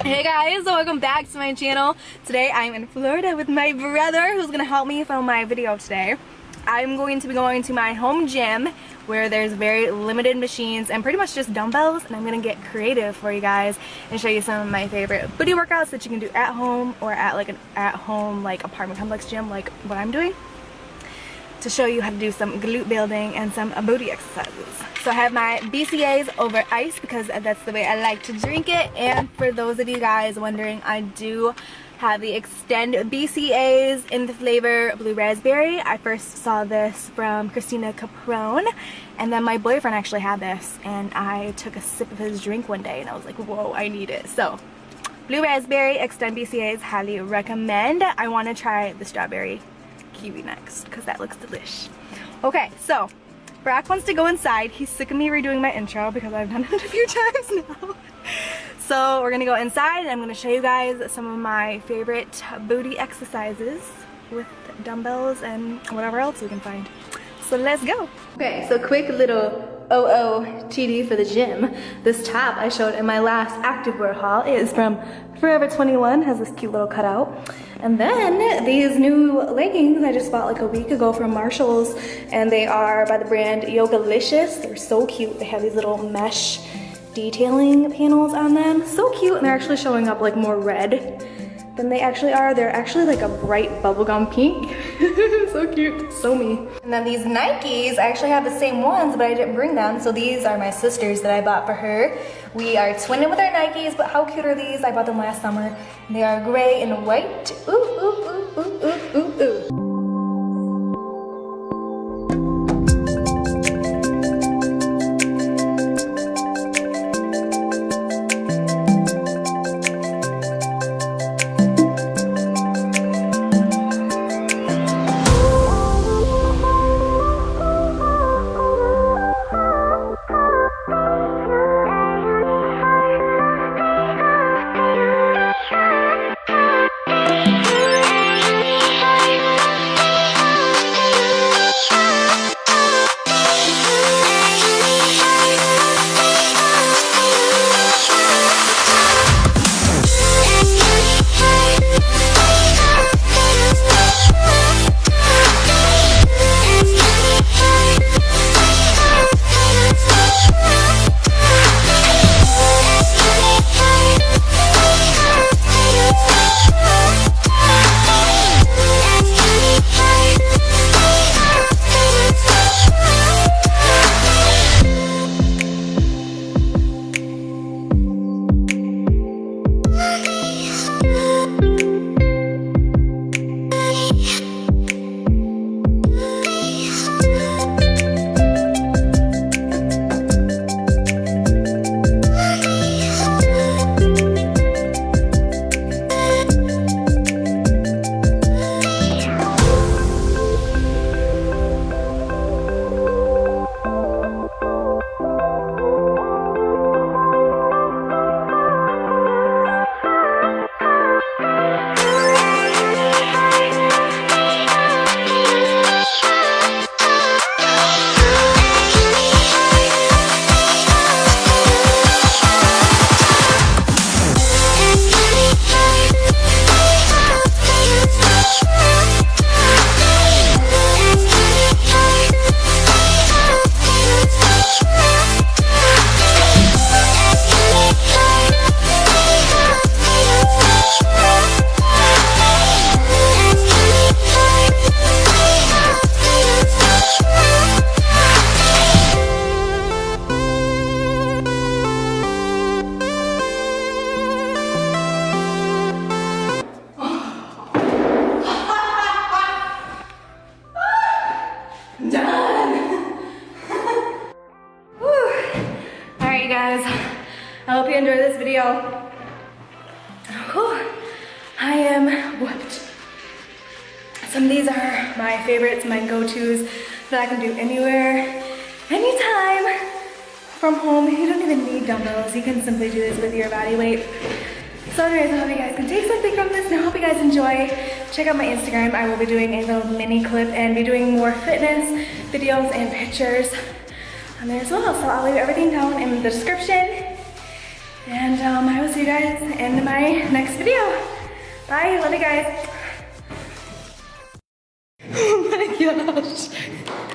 Hey guys, welcome back to my channel. Today I'm in Florida with my brother who's gonna help me film my video today. I'm going to be going to my home gym where there's very limited machines and pretty much just dumbbells, and I'm gonna get creative for you guys and show you some of my favorite booty workouts that you can do at home or at like an at-home like apartment complex gym like what I'm doing, to show you how to do some glute building and some booty exercises. So I have my BCAs over ice because that's the way I like to drink it. And for those of you guys wondering, I do have the Extend BCAs in the flavor blue raspberry. I first saw this from Christina Caprone, and then my boyfriend actually had this, and I took a sip of his drink one day and I was like, whoa, I need it. So blue raspberry Extend BCAs, highly recommend. I want to try the strawberry kiwi next because that looks delish. Okay, so Brock wants to go inside. He's sick of me redoing my intro because I've done it a few times now. So we're gonna go inside and I'm gonna show you guys some of my favorite booty exercises with dumbbells and whatever else we can find. So let's go. Okay, so quick little OOTD for the gym. This top I showed in my last activewear haul is from Forever 21, has this cute little cutout. And then these new leggings I just bought like a week ago from Marshall's, and they are by the brand Yogalicious. They're so cute. They have these little mesh detailing panels on them. So cute, and they're actually showing up like more red than they actually are. They're actually like a bright bubblegum pink. So cute, so me. And then these Nikes, I actually have the same ones, but I didn't bring them. So these are my sister's that I bought for her. We are twinning with our Nikes, but how cute are these? I bought them last summer. They are gray and white. Ooh, ooh, ooh, ooh, ooh, ooh, ooh. Guys, I hope you enjoy this video. Whew, I am whooped. Some of these are my favorites, my go-tos that I can do anywhere, anytime from home. You don't even need dumbbells. You can simply do this with your body weight. So anyways, I hope you guys can take something from this, and I hope you guys enjoy. Check out my Instagram. I will be doing a little mini clip and be doing more fitness videos and pictures on there as well. So I'll leave everything down in the description. And I will see you guys in my next video. Bye, love you guys. Oh my gosh.